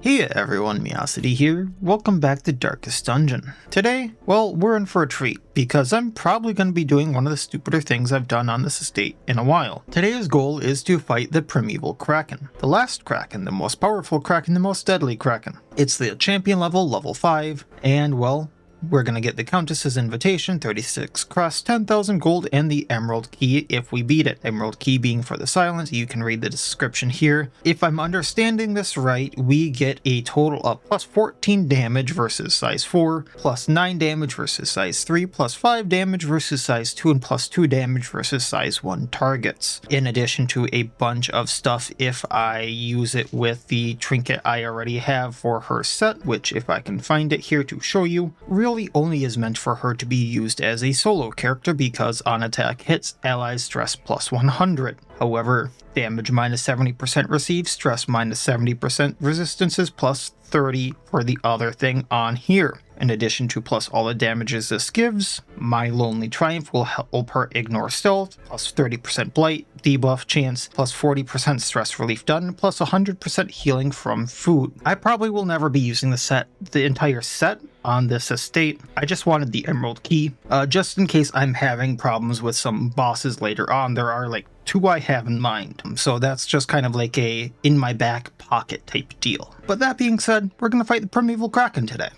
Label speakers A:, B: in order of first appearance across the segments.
A: Hey everyone, Miacidae here. Welcome back to Darkest Dungeon. Today, well, we're in for a treat, because I'm probably going to be doing one of the stupider things I've done on this estate in a while. Today's goal is to fight the Primeval Kraken. The last Kraken, the most powerful Kraken, the most deadly Kraken. It's the champion level 5, and well, we're going to get the Countess's invitation, 36 crust, 10,000 gold, and the Emerald Key if we beat it. Emerald Key being for the silence. You can read the description here. If I'm understanding this right, we get a total of plus 14 damage versus size 4, plus 9 damage versus size 3, plus 5 damage versus size 2, and plus 2 damage versus size 1 targets. In addition to a bunch of stuff if I use it with the trinket I already have for her set, which if I can find it here to show you, really only is meant for her to be used as a solo character because on attack hits, allies stress plus 100. However, damage minus 70% received, stress minus 70%, resistances plus 30 for the other thing on here. In addition to plus all the damages this gives, My Lonely Triumph will help her ignore stealth, plus 30% blight, debuff chance, plus 40% stress relief done, plus 100% healing from food. I probably will never be using the entire set on this estate. I just wanted the Emerald Key, just in case I'm having problems with some bosses later on. There are like 2 I have in mind, so that's just kind of like a in my back pocket type deal. But that being said, we're gonna fight the Primeval Kraken today.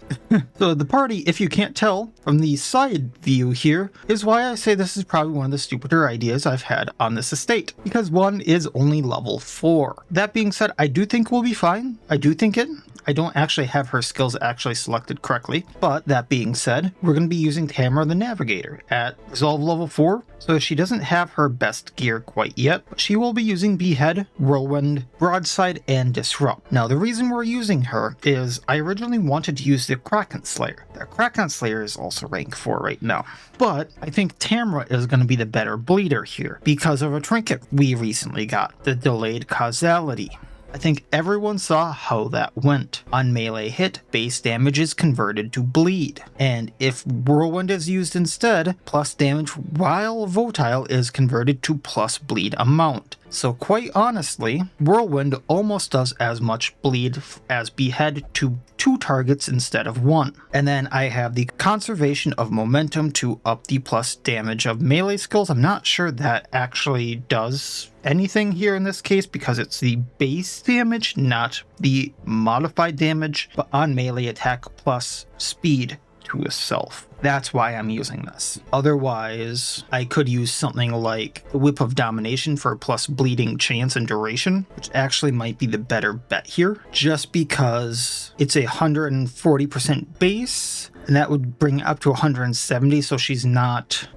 A: So the party, if you can't tell from the side view here, is why I say this is probably one of the stupider ideas I've had on this estate, because one is only level 4. That being said, I do think we'll be fine. I don't actually have her skills actually selected correctly, but that being said, we're going to be using Tamara the Navigator at Resolve level 4, so she doesn't have her best gear quite yet, but she will be using Behead, Whirlwind, Broadside, and Disrupt. Now the reason we're using her is I originally wanted to use the Kraken Slayer. The Kraken Slayer is also rank 4 right now, but I think Tamara is going to be the better bleeder here because of a trinket we recently got, the Delayed Causality. I think everyone saw how that went. On melee hit, base damage is converted to bleed, and if Whirlwind is used instead, plus damage while volatile is converted to plus bleed amount. So quite honestly, Whirlwind almost does as much bleed as Behead to 2 targets instead of 1. And then I have the Conservation of Momentum to up the plus damage of melee skills. I'm not sure that actually does anything here in this case because it's the base damage, not the modified damage, but on melee attack plus speed to itself. That's why I'm using this. Otherwise, I could use something like the Whip of Domination for plus bleeding chance and duration, which actually might be the better bet here, just because it's a 140% base, and that would bring it up to 170, so she's not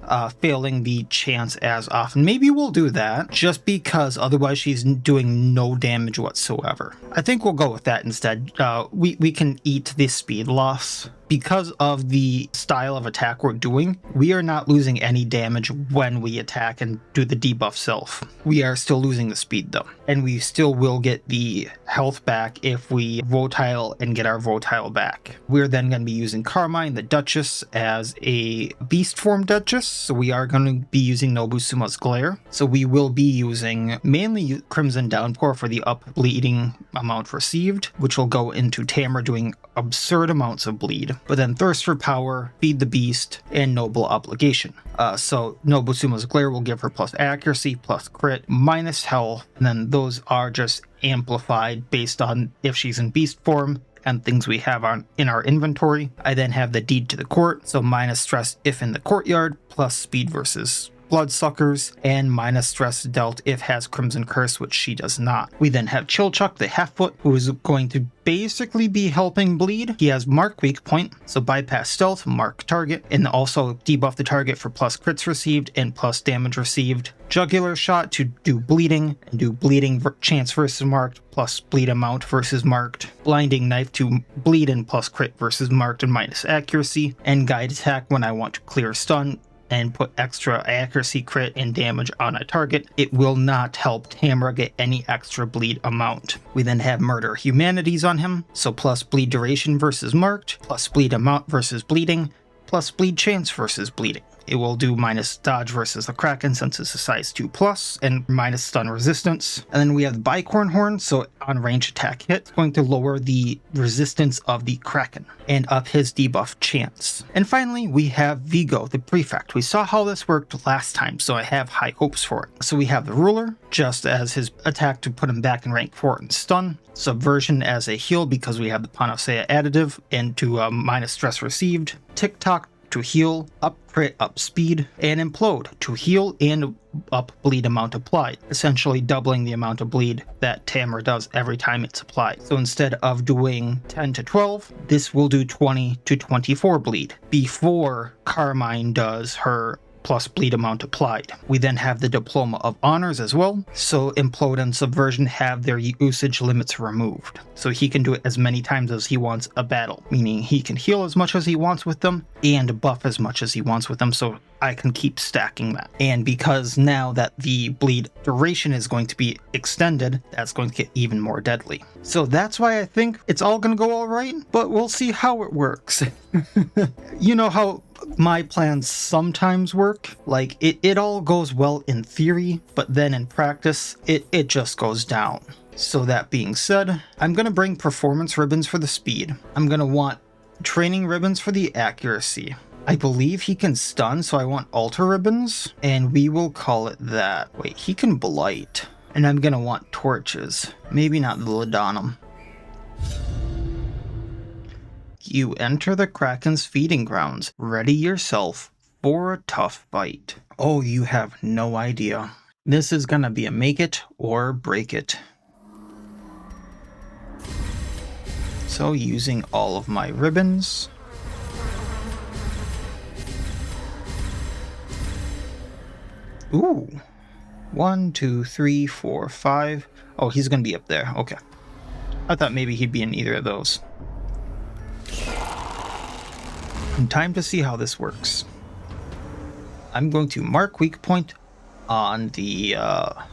A: failing the chance as often. Maybe we'll do that, just because otherwise she's doing no damage whatsoever. I think we'll go with that instead. We can eat the speed loss. Because of the style of attack we're doing, we are not losing any damage when we attack and do the debuff self. We are still losing the speed though, and we still will get the health back if we Votile and get our Votile back. We're then going to be using Carmine, the Duchess, as a beast form Duchess, so we are going to be using Nobusuma's Glare. So we will be using mainly Crimson Downpour for the up bleeding amount received, which will go into Tamara doing absurd amounts of bleed. But then Thirst for Power, Feed the Beast, and Noble Obligation. So Nobusuma's Glare will give her plus accuracy, plus crit, minus health, and then those are just amplified based on if she's in beast form and things we have in our inventory. I then have the Deed to the Court, so minus stress if in the Courtyard, plus speed versus Bloodsuckers, and minus stress dealt if has Crimson Curse, which she does not. We then have Chillchuck, the Half-Foot, who is going to basically be helping bleed. He has Mark Weak Point, so bypass stealth, mark target, and also debuff the target for plus crits received and plus damage received. Jugular Shot to do bleeding, and do bleeding chance versus marked, plus bleed amount versus marked. Blinding Knife to bleed and plus crit versus marked and minus accuracy. And Guide Attack when I want to clear stun and put extra accuracy, crit, and damage on a target. It will not help Tamara get any extra bleed amount. We then have Murder Humanities on him, so plus bleed duration versus marked, plus bleed amount versus bleeding, plus bleed chance versus bleeding. it will do minus dodge versus the Kraken since it's a size 2+, and minus stun resistance. And then we have the Bicorn Horn, so on range attack hit, it's going to lower the resistance of the Kraken and up his debuff chance. And finally, we have Vigo, the Prefect. We saw how this worked last time, so I have high hopes for it. So we have the Ruler, just as his attack to put him back in rank 4 and stun. Subversion as a heal because we have the Panacea additive and to minus stress received. TikTok to heal, up crit, up speed, and Implode to heal and up bleed amount applied, essentially doubling the amount of bleed that Tamra does every time it's applied. So instead of doing 10 to 12, this will do 20 to 24 bleed before Carmine does her plus bleed amount applied. We then have the Diploma of Honors as well, so Implode and Subversion have their usage limits removed. So he can do it as many times as he wants a battle, meaning he can heal as much as he wants with them and buff as much as he wants with them, so I can keep stacking that. And because now that the bleed duration is going to be extended, that's going to get even more deadly. So that's why I think it's all going to go all right, but we'll see how it works. You know how my plans sometimes work? Like, it all goes well in theory, but then in practice, it just goes down. So that being said, I'm going to bring performance ribbons for the speed. I'm going to want training ribbons for the accuracy. I believe he can stun, so I want altar ribbons, and we will call it that. Wait, he can blight. And I'm going to want torches. Maybe not the Laudanum. You enter the Kraken's feeding grounds. Ready yourself for a tough fight. Oh, you have no idea. This is gonna be a make it or break it. So using all of my ribbons. Ooh. 1, 2, 3, 4, 5. Oh, he's gonna be up there. Okay. I thought maybe he'd be in either of those. And time to see how this works. I'm going to mark weak point on the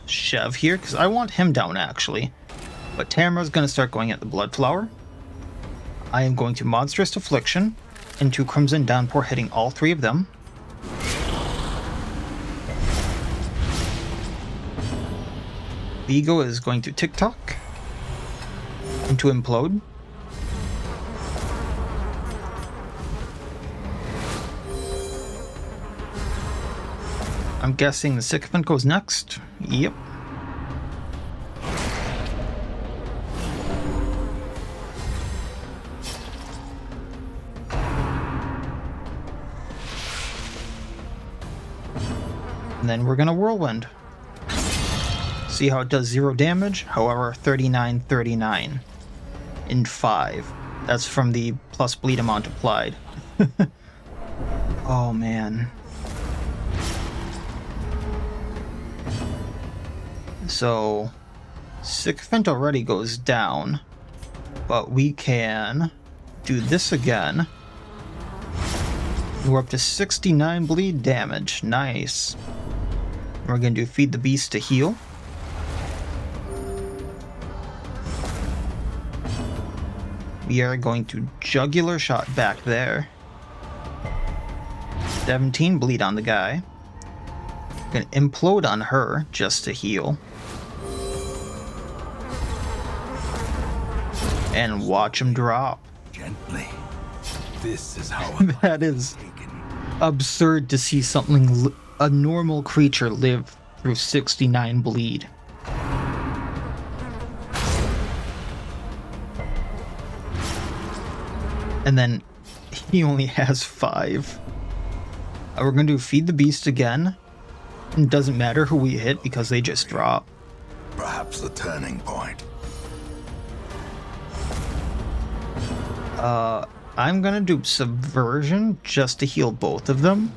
A: Chev here, because I want him down actually. But Tamra's going to start going at the Blood Flower. I am going to Monstrous Affliction into Crimson Downpour, hitting all 3 of them. Vigo is going to TikTok into Implode. I'm guessing the Sycophant goes next. Yep. And then we're gonna Whirlwind. See how it does 0 damage? However, 39 in 5. That's from the plus bleed amount applied. Oh man. So, Sycophant already goes down, but we can do this again. We're up to 69 bleed damage. Nice. We're going to do Feed the Beast to heal. We are going to Jugular Shot back there. 17 bleed on the guy. We're going to Implode on her just to heal. And watch him drop.
B: Gently. This is how
A: that is absurd to see something, a normal creature, live through 69 bleed. And then he only has 5. We're going to do Feed the Beast again. It doesn't matter who we hit because they just drop.
B: Perhaps the turning point.
A: I'm gonna do Subversion just to heal both of them.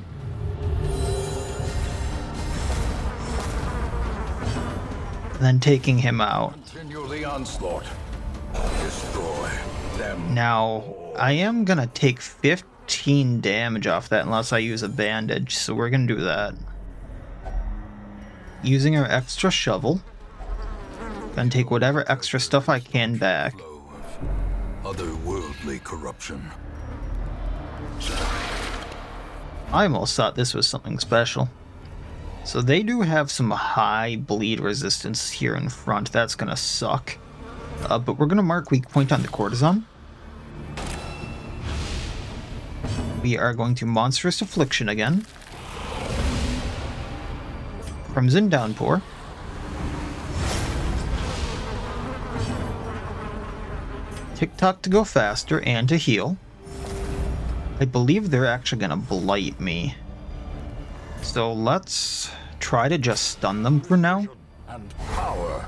A: And then taking him out.
B: Continue the onslaught. Destroy them.
A: Now, I am gonna take 15 damage off that unless I use a bandage, so we're gonna do that. Using our extra shovel. Gonna take whatever extra stuff I can back.
B: Otherworldly corruption.
A: I almost thought this was something special. So they do have some high bleed resistance here in front. That's gonna suck. But we're gonna mark weak point on the courtesan. We are going to Monstrous Affliction again. Crimson Downpour. Tick-tock to go faster and to heal. I believe they're actually gonna blight me. So let's try to just stun them for now.
B: And power.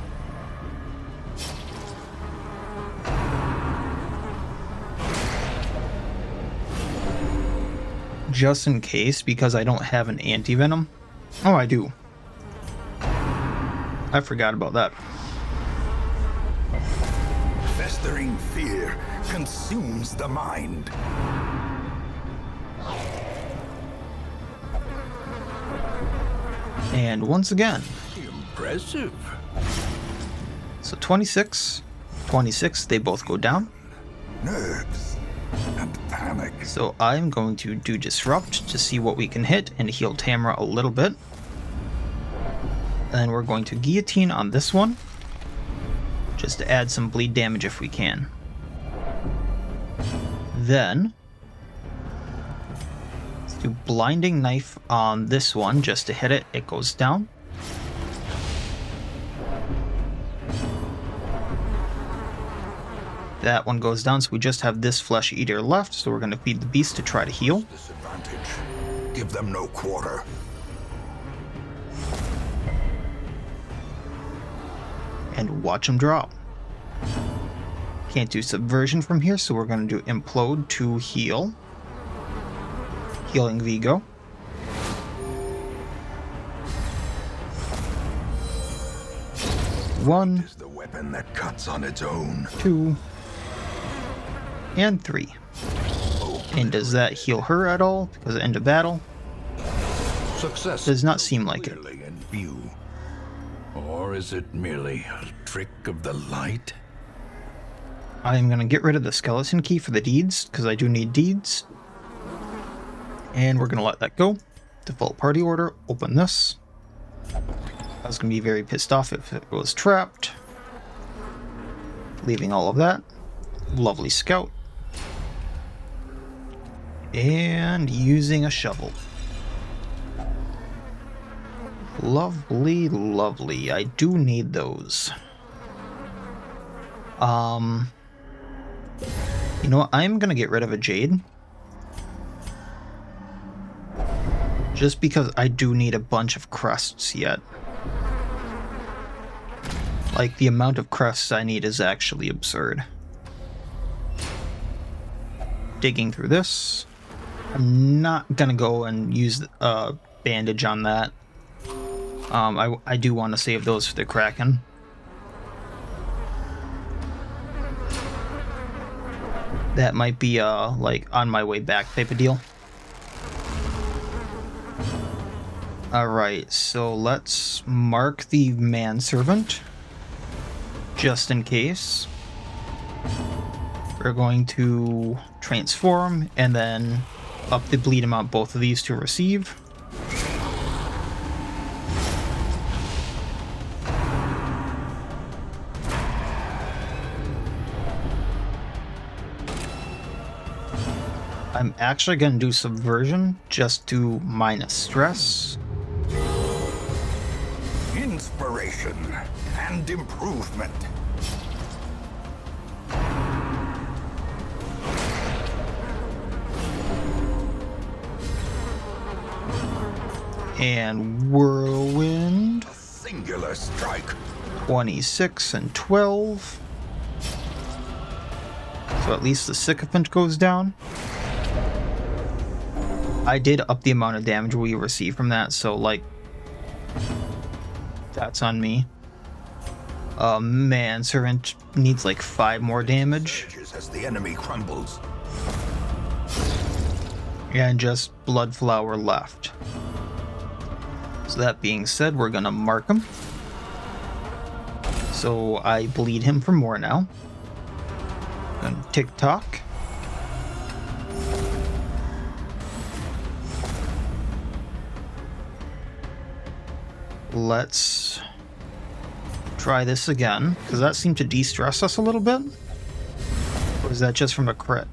A: Just in case, because I don't have an anti-venom. Oh, I do. I forgot about that.
B: Festering fear consumes the mind.
A: And once again.
B: Impressive.
A: So 26, 26, they both go down.
B: Nerves and panic.
A: So I'm going to do Disrupt to see what we can hit and heal Tamara a little bit. And then we're going to Guillotine on this one, just to add some bleed damage if we can. Then, let's do Blinding Knife on this one just to hit it. It goes down. That one goes down, so we just have this Flesh Eater left, so we're going to feed the beast to try to heal.
B: Disadvantage. Give them no quarter.
A: And watch him drop. Can't do Subversion from here, so we're going to do Implode to heal. Healing Vigo. One,
B: Is the weapon that cuts on its own.
A: 2, and 3. And does that heal her at all? Because at the end of battle,
B: Success
A: does not seem like it.
B: clearly in view. Or is it merely a trick of the light?
A: I'm going to get rid of the skeleton key for the deeds, because I do need deeds. And we're going to let that go. Default party order, open this. I was going to be very pissed off if it was trapped. Leaving all of that. Lovely scout. And using a shovel. Lovely, lovely. I do need those. You know what? I'm gonna get rid of a jade. Just because I do need a bunch of crests yet. Like, the amount of crests I need is actually absurd. Digging through this. I'm not gonna go and use a bandage on that. I do want to save those for the Kraken. That might be like on my way back type of deal. Alright, so let's mark the manservant. Just in case. We're going to transform and then up the bleed amount both of these to receive. I'm actually going to do Subversion just to minus stress.
B: Inspiration and improvement.
A: And Whirlwind.
B: A singular strike.
A: 26 and 12. So at least the Sycophant goes down. I did up the amount of damage we receive from that, so like, that's on me. Manservant needs like 5 more damage.
B: As the enemy crumbles.
A: And just Bloodflower left. So that being said, we're gonna mark him. So I bleed him for more now. And tick-tock. let's try this again, because that seemed to de-stress us a little bit. Or is that just from a crit?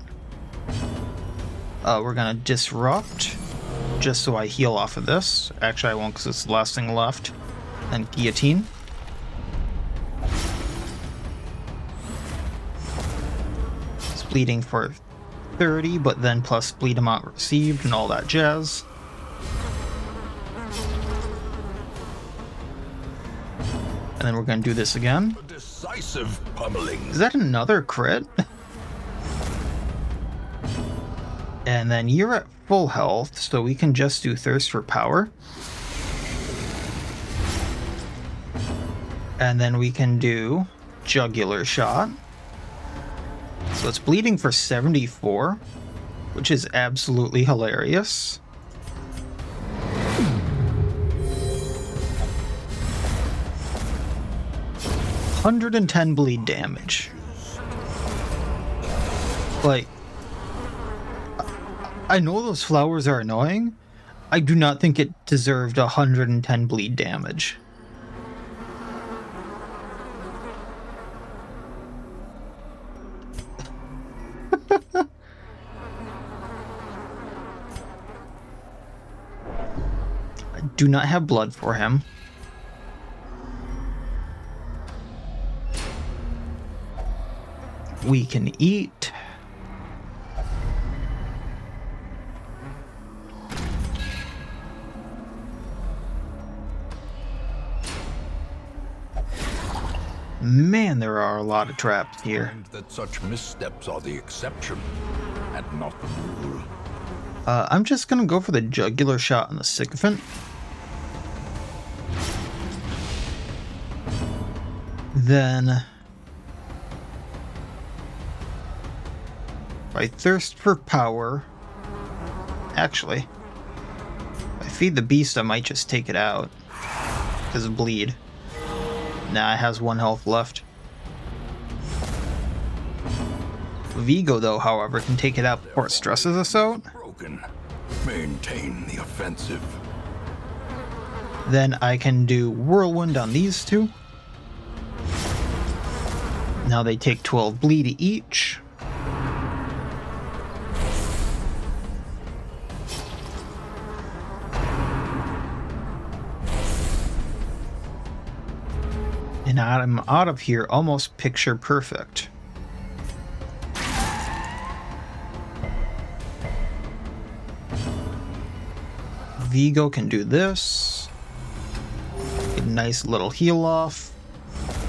A: We're gonna disrupt, just so I heal off of this. Actually, I won't, because it's the last thing left. And guillotine. It's bleeding for 30, but then plus bleed amount received and all that jazz. And then we're gonna do this again.
B: A decisive pummeling.
A: Is that another crit? And then you're at full health, so we can just do Thirst for Power. And then we can do Jugular Shot. So it's bleeding for 74, which is absolutely hilarious. $110 bleed damage. Like, I know those flowers are annoying. I do not think it deserved 110 bleed damage. I do not have blood for him. We can eat. Man, there are a lot of traps here.
B: And that such missteps are the exception, and not the rule.
A: I'm just gonna go for the Jugular Shot on the Sycophant. Then if I Thirst for Power, actually, if I feed the beast, I might just take it out because of bleed. Nah, it has 1 health left. Vigo, though, however, can take it out before it stresses us out.
B: Broken. Maintain the offensive.
A: Then I can do Whirlwind on these two. Now they take 12 bleed each. And I'm out of here almost picture perfect. Vigo can do this. Get a nice little heal off.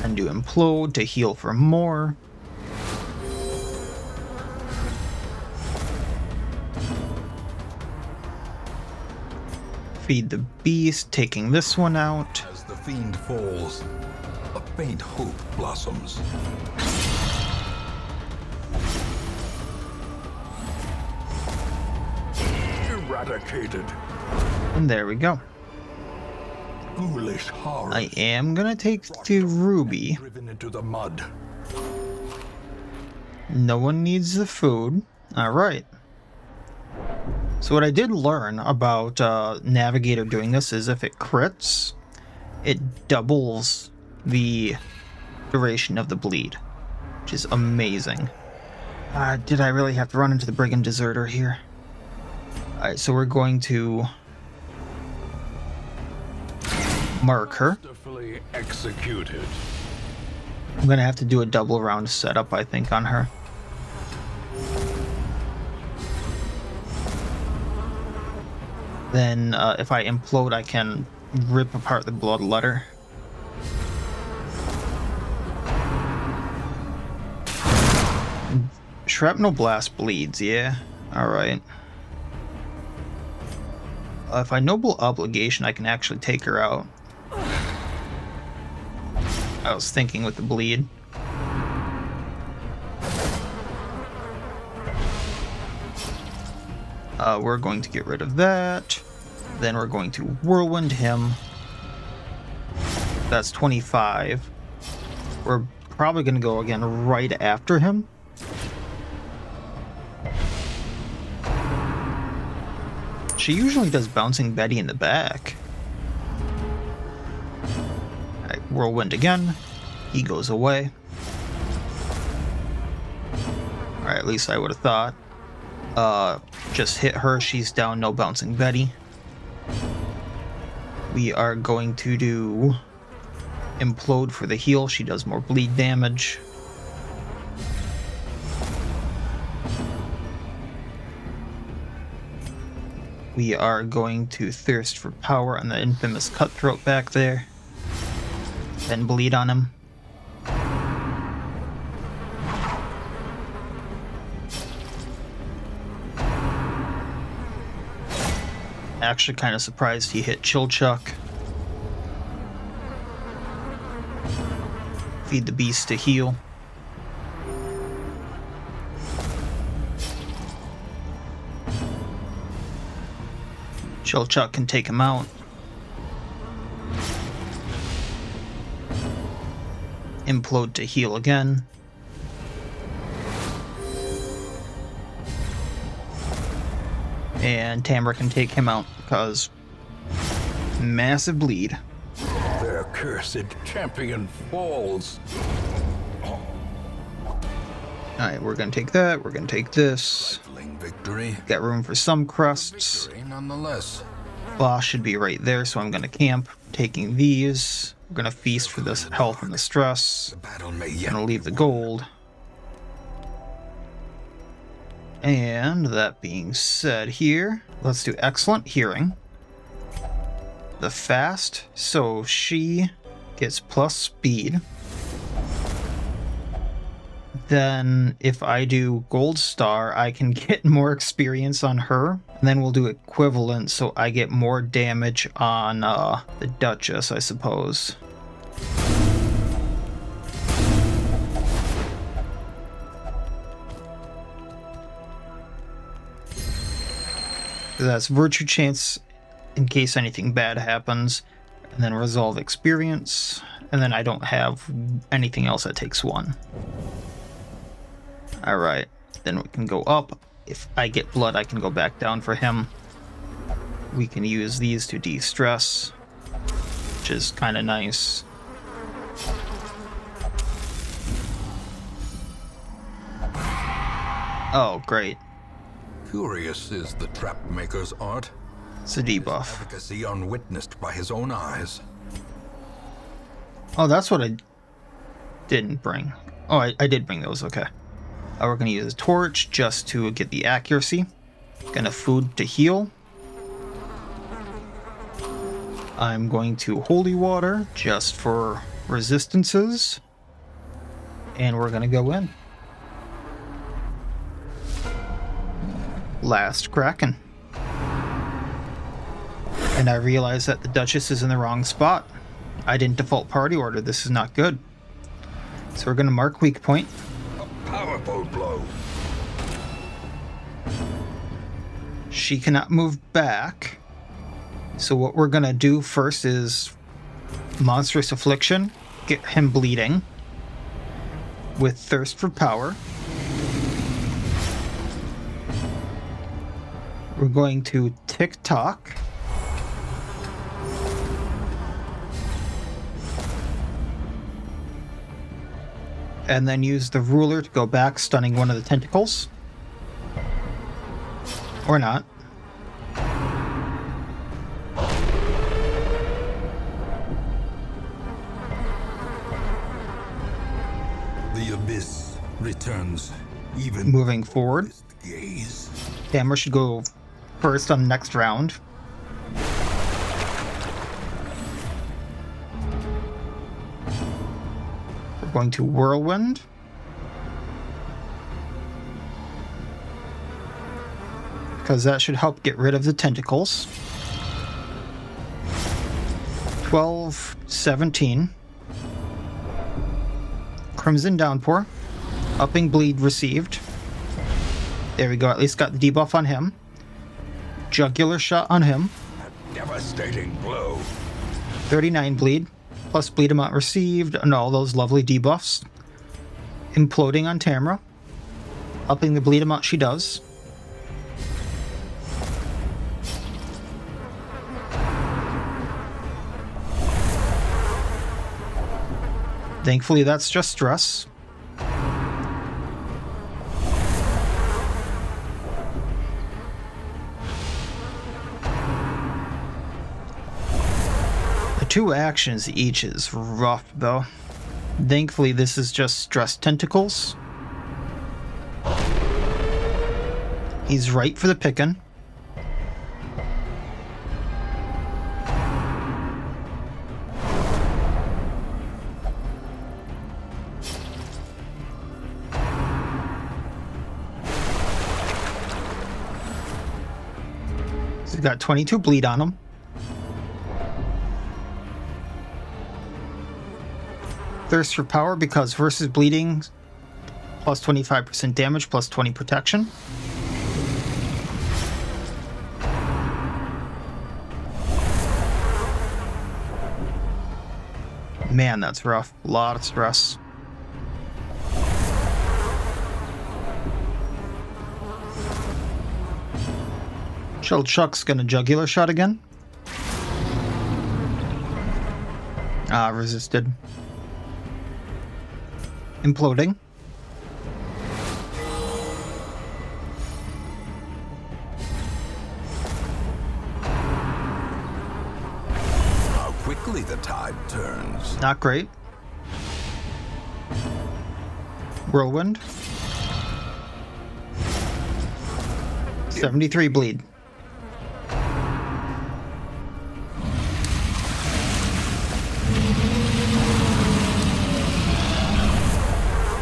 A: And do Implode to heal for more. Feed the beast, taking this one out.
B: As the fiend falls, a faint hope blossoms. Eradicated.
A: And there we go.
B: Foolish horror.
A: I am gonna take the ruby.
B: Driven into the mud.
A: No one needs the food. Alright. So what I did learn about Navigator doing this is if it crits, it doubles the duration of the bleed, which is amazing. Did I really have to run into the Brigand Deserter here? Alright, so we're going to mark her.
B: Masterfully executed.
A: I'm gonna have to do a double round setup, I think, on her. Then if I implode, I can rip apart the bloodletter. Shrapnel blast bleeds, yeah. Alright. If I noble obligation, I can actually take her out. I was thinking with the bleed. We're going to get rid of that. Then we're going to whirlwind him. That's 25. We're probably going to go again right after him. She usually does Bouncing Betty in the back. Whirlwind again. He goes away. Alright, at least I would have thought. Just hit her. She's down. No bouncing Betty. We are going to do Implode for the heal. She does more bleed damage. We are going to Thirst for Power on the infamous Cutthroat back there. Then bleed on him. Actually kind of surprised he hit Chill Chuck. Feed the beast to heal. Chill Chuck can take him out. Implode to heal again. And Tamara can take him out because massive bleed.
B: Their cursed champion falls.
A: Alright, we're gonna take that, we're gonna take this.
B: Victory.
A: Got room for some crusts.
B: Victory nonetheless.
A: Boss should be right there, so I'm gonna camp. Taking these. We're gonna feast for this health and the stress.
B: The battle may yet
A: Gonna leave the gold. And that being said here, let's do excellent hearing. The fast, so she gets plus speed. Then if I do gold star, I can get more experience on her. And then we'll do equivalent, so I get more damage on the Duchess, I suppose. That's virtue chance in case anything bad happens, and then resolve experience, and then I don't have anything else that takes 1. Alright, then we can go up. If I get blood, I can go back down for him. We can use these to de-stress, which is kind of nice. Oh, great.
B: Curious is the trap maker's art.
A: It's a debuff.
B: Efficacy unwitnessed by his own eyes.
A: Oh, that's what I didn't bring. Oh, I did bring those, okay. We're going to use a torch just to get the accuracy. Gonna food to heal. I'm going to holy water just for resistances. And we're going to go in. Last Kraken. And I realize that the Duchess is in the wrong spot. I didn't default party order. This is not good. So we're going to mark weak point.
B: A powerful blow.
A: She cannot move back. So what we're going to do first is Monstrous Affliction. Get him bleeding. With Thirst for Power. We're going to Tick-Tock. And then use the ruler to go back, stunning one of the tentacles. Or not.
B: The abyss returns even
A: Moving forward.
B: gaze.
A: Tamara should go first on the next round. We're going to Whirlwind. Because that should help get rid of the tentacles. 12, 17. Crimson Downpour. Upping bleed received. There we go, at least got the debuff on him. Jugular shot on him.
B: A devastating blow.
A: 39 bleed. Plus bleed amount received and all those lovely debuffs. Imploding on Tamara. Upping the bleed amount she does. Thankfully, that's just stress. The 2 actions each is rough, though. Thankfully, this is just stress tentacles. He's right for the pickin'. He's got 22 bleed on him. Thirst for power because versus bleeding, plus 25% damage, plus 20 protection. Man, that's rough. A lot of stress. Shell Chuck's gonna jugular shot again. Ah, resisted. Imploding.
B: How quickly the tide turns.
A: Not great. Whirlwind. 73 bleed.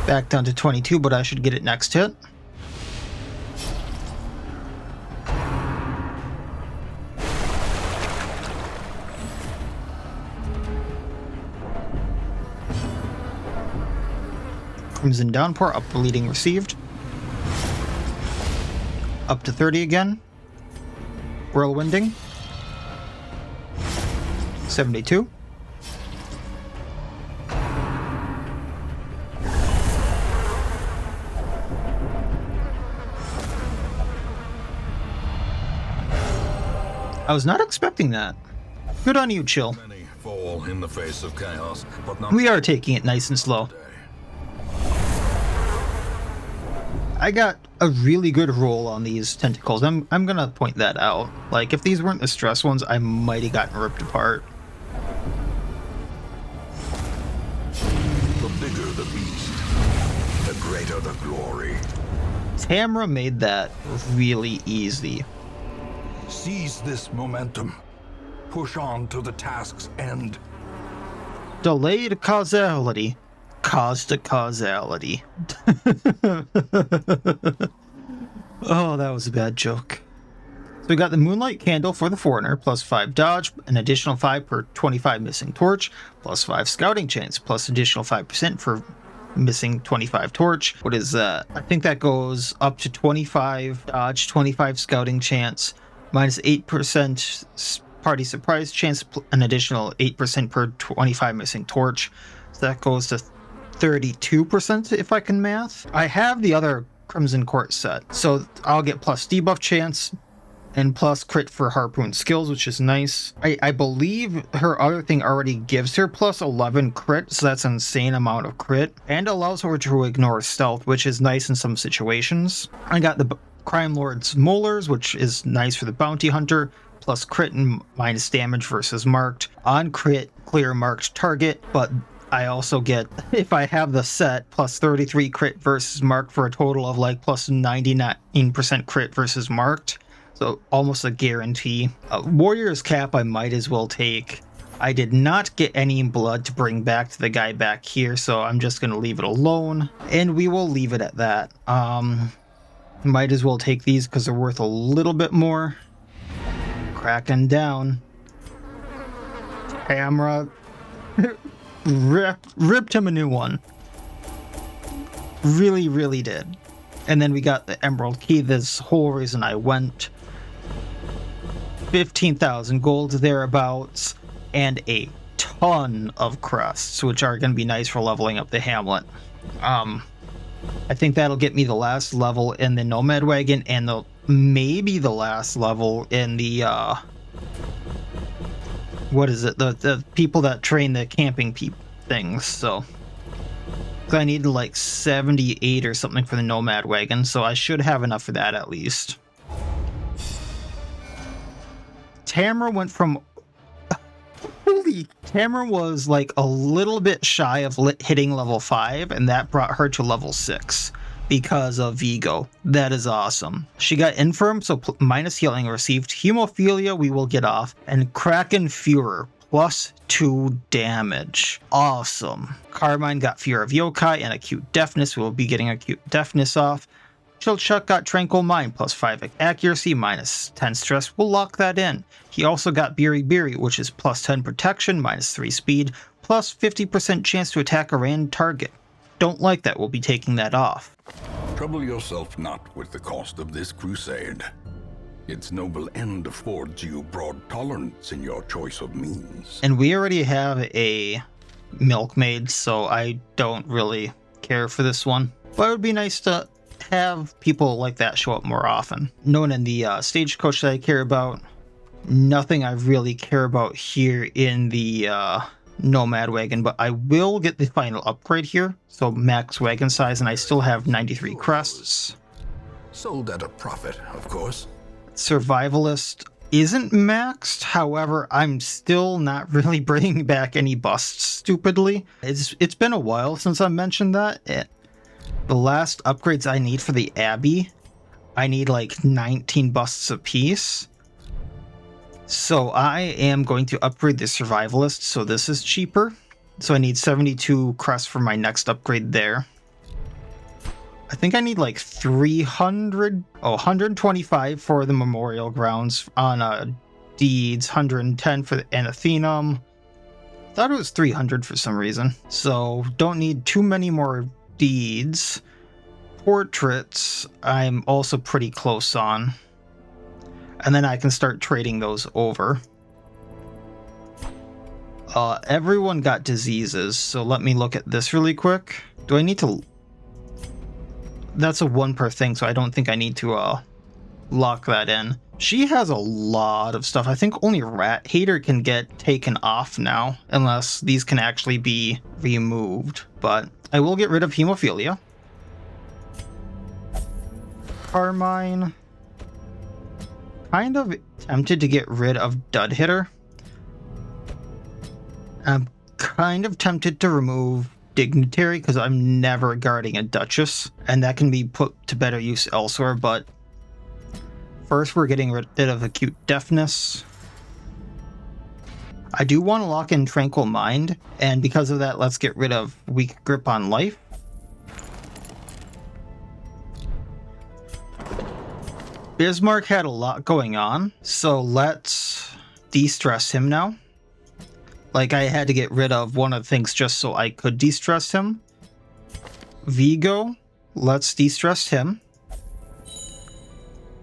A: Back down to 22, but I should get it next hit. Crimson Downpour, up bleeding received. Up to 30 again. Whirlwinding. 72. I was not expecting that. Good on you, Chill.
B: Many fall in the face of chaos, but not
A: We are taking it nice and slow.
B: today.
A: I got a really good roll on these tentacles. I'm gonna point that out. Like, if these weren't the stress ones, I might have gotten ripped apart.
B: The bigger the beast, the greater the glory.
A: Tamra made that really easy.
B: Seize this momentum. Push on to the task's end.
A: Delayed causality caused a causality. Oh, that was a bad joke. So we got the Moonlight Candle for the Foreigner, plus 5 dodge, an additional 5 per 25 missing torch, plus 5 scouting chance, plus additional 5% for missing 25 torch. What is that? I think that goes up to 25 dodge, 25 scouting chance, minus 8% party surprise chance, an additional 8% per 25 missing torch. So that goes to 32% if I can math. I have the other Crimson Court set, so I'll get plus debuff chance and plus crit for harpoon skills, which is nice. I believe her other thing already gives her plus 11 crit, so that's an insane amount of crit, and allows her to ignore stealth, which is nice in some situations. I got the Crime Lord's Molars, which is nice for the bounty hunter, plus crit and minus damage versus marked. On crit, clear marked target, but I also get, if I have the set, plus 33 crit versus marked for a total of like plus 99% crit versus marked. So almost a guarantee. Warrior's Cap I might as well take. I did not get any blood to bring back to the guy back here, so I'm just going to leave it alone. And we will leave it at that. Might as well take these because they're worth a little bit more. Kraken down. Tamra ripped him a new one. Really, really did. And then we got the Emerald Key. This whole reason I went. 15,000 gold thereabouts, and a ton of crusts, which are going to be nice for leveling up the hamlet. I think that'll get me the last level in the Nomad Wagon, and maybe the last level in the what is it? The people that train the camping things. So 'Cause I needed like 78 or something for the Nomad wagon, so I should have enough for that at least. Tamara went from... Holy... Tamara was like a little bit shy of hitting level 5, and that brought her to level 6 because of Vigo. That is awesome. She got Infirm, so minus healing received. Hemophilia we will get off. And Kraken Furor, +2 damage. Awesome. Carmine got Fear of Yokai and Acute Deafness. We will be getting Acute Deafness off. Chilchuck got Tranquil Mind, +5 accuracy, -10 stress. We'll lock that in. He also got Biri Biri, which is +10 protection, -3 speed, +50% chance to attack a random target. Don't like that. We'll be taking that off.
B: Trouble yourself not with the cost of this crusade. Its noble end affords you broad tolerance in your choice of means.
A: And we already have a milkmaid, so I don't really care for this one. But it would be nice to have people like that show up more often. No one in the stagecoach that I care about. Nothing I really care about here in the Nomad wagon, but I will get the final upgrade here. So max wagon size, and I still have 93 crests.
B: Sold at a profit, of course.
A: Survivalist isn't maxed, however, I'm still not really bringing back any busts stupidly. It's been a while since I mentioned that. The last upgrades I need for the Abbey, I need like 19 busts apiece. So I am going to upgrade the Survivalist, so this is cheaper. So I need 72 crests for my next upgrade there. I think I need like 125 for the Memorial Grounds on Deeds, 110 for the Anathenum. Thought it was 300 for some reason. So don't need too many more Deeds. Portraits, I'm also pretty close on. And then I can start trading those over. Everyone got diseases, so let me look at this really quick. Do I need to... That's a 1 per thing, so I don't think I need to lock that in. She has a lot of stuff. I think only Rat Hater can get taken off now, unless these can actually be removed. But I will get rid of Hemophilia. Carmine. Kind of tempted to get rid of Dud Hitter. I'm kind of tempted to remove Dignitary because I'm never guarding a Duchess, and that can be put to better use elsewhere, but first we're getting rid of Acute Deafness. I do want to lock in Tranquil Mind, and because of that, let's get rid of Weak Grip on Life. Bismarck had a lot going on, so let's de-stress him now. Like, I had to get rid of one of the things just so I could de-stress him. Vigo, let's de-stress him.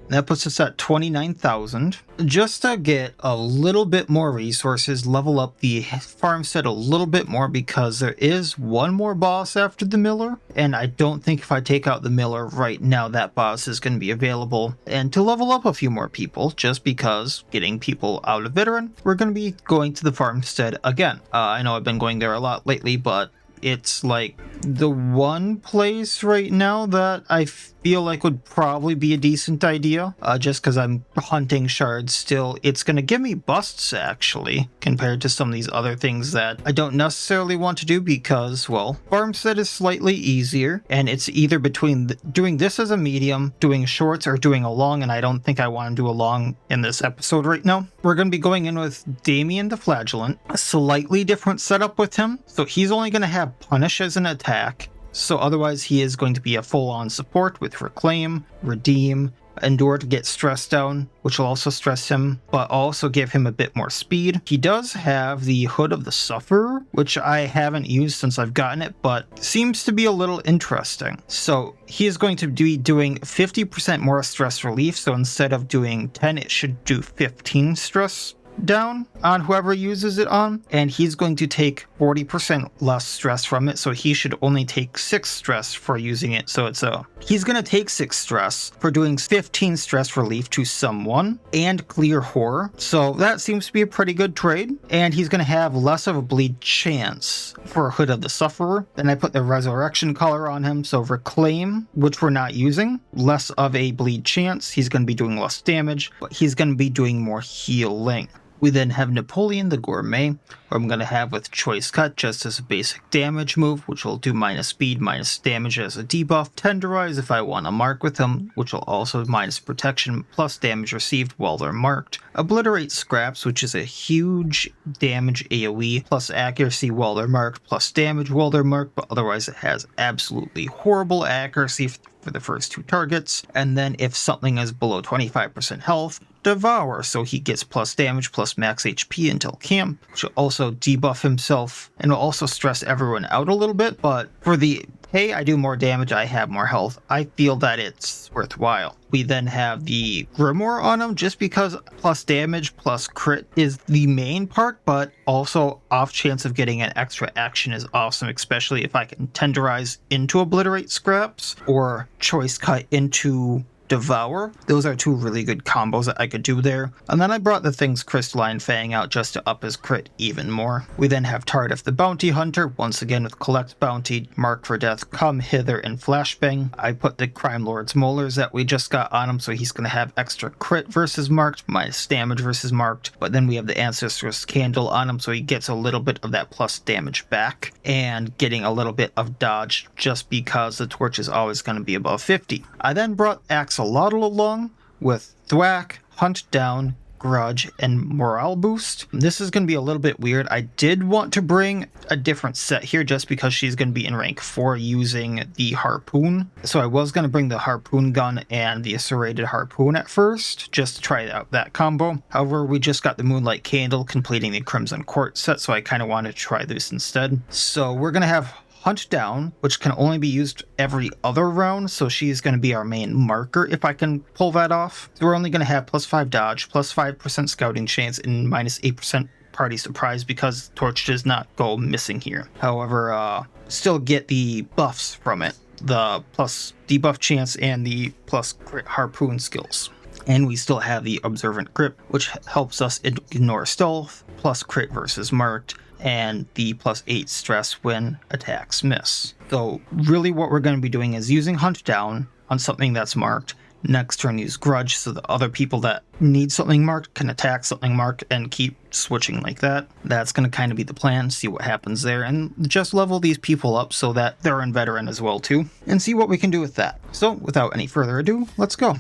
A: That puts us at 29,000. Just to get a little bit more resources, level up the farmstead a little bit more because there is one more boss after the Miller. And I don't think if I take out the Miller right now, that boss is going to be available. And to level up a few more people, just because getting people out of Veteran, we're going to be going to the farmstead again. I know I've been going there a lot lately, but it's like the one place right now that I feel like would probably be a decent idea, just because I'm hunting shards still. It's going to give me busts, actually, compared to some of these other things that I don't necessarily want to do because, well, Farmstead is slightly easier, and it's either between doing this as a medium, doing shorts, or doing a long, and I don't think I want to do a long in this episode right now. We're going to be going in with Damien the Flagellant, a slightly different setup with him, so he's only going to have Punish as an attack, so otherwise he is going to be a full-on support with Reclaim, Redeem, Endure to get stress down, which will also stress him, but also give him a bit more speed. He does have the Hood of the Sufferer, which I haven't used since I've gotten it, but seems to be a little interesting. So he is going to be doing 50% more stress relief, so instead of doing 10, it should do 15 stress down on whoever uses it on, and he's going to take 40% less stress from it, so he should only take 6 stress for using it. So he's going to take 6 stress for doing 15 stress relief to someone and clear horror, so that seems to be a pretty good trade. And he's going to have less of a bleed chance for Hood of the Sufferer. Then I put the resurrection color on him, so reclaim, which we're not using, less of a bleed chance. He's going to be doing less damage, but he's going to be doing more healing. We then have Napoleon the Gourmet, who I'm going to have with Choice Cut just as a basic damage move, which will do minus speed, minus damage as a debuff. Tenderize if I want to mark with him, which will also minus protection plus damage received while they're marked. Obliterate Scraps, which is a huge damage AoE, plus accuracy while they're marked, plus damage while they're marked, but otherwise it has absolutely horrible accuracy for the first 2 targets. And then if something is below 25% health, Devour, so he gets plus damage plus max HP until camp, which will also debuff himself and will also stress everyone out a little bit, but for the hey, I do more damage, I have more health, I feel that it's worthwhile. We then have the Grimoire on him just because plus damage plus crit is the main part, but also off chance of getting an extra action is awesome, especially if I can tenderize into Obliterate Scraps or Choice Cut into Devour. Those are 2 really good combos that I could do there. And then I brought the Thing's Crystalline Fang out just to up his crit even more. We then have Tardif the Bounty Hunter, once again with Collect Bounty, Mark for Death, Come Hither, and Flashbang. I put the Crime Lord's Molars that we just got on him, so he's going to have extra crit versus marked, minus damage versus marked. But then we have the Ancestress Candle on him, so he gets a little bit of that plus damage back, and getting a little bit of dodge just because the torch is always going to be above 50. I then brought Axolotl along with Thwack, Hunt Down, Grudge, and Morale Boost. This is going to be a little bit weird. I did want to bring a different set here just because she's going to be in rank 4 using the Harpoon. So I was going to bring the Harpoon Gun and the Serrated Harpoon at first, just to try out that combo. However, we just got the Moonlight Candle completing the Crimson Court set, so I kind of wanted to try this instead. So we're going to have Hunt Down, which can only be used every other round, so she's going to be our main marker if I can pull that off. So we're only going to have plus 5 dodge, plus 5% scouting chance, and minus 8% party surprise because Torch does not go missing here. However, still get the buffs from it, the plus debuff chance and the plus crit harpoon skills. And we still have the Observant Grip, which helps us ignore stealth, plus crit versus marked, and the plus 8 stress when attacks miss. So really what we're going to be doing is using Hunt Down on something that's marked. Next turn use Grudge so the other people that need something marked can attack something marked and keep switching like that. That's going to kind of be the plan, see what happens there, and just level these people up so that they're in Veteran as well too, and see what we can do with that. So without any further ado, let's go.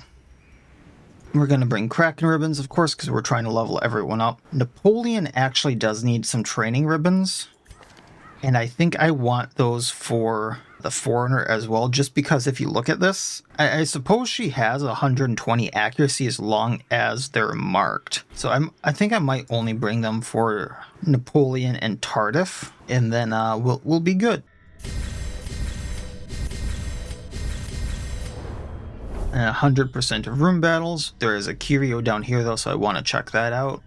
A: We're going to bring Kraken ribbons, of course, because we're trying to level everyone up. Napoleon actually does need some training ribbons, and I think I want those for the Foreigner as well, just because if you look at this, I suppose she has 120 accuracy as long as they're marked. So I think I might only bring them for Napoleon and Tardif, and then we'll be good. And 100% of room battles. There is a curio down here though, so I want to check that out.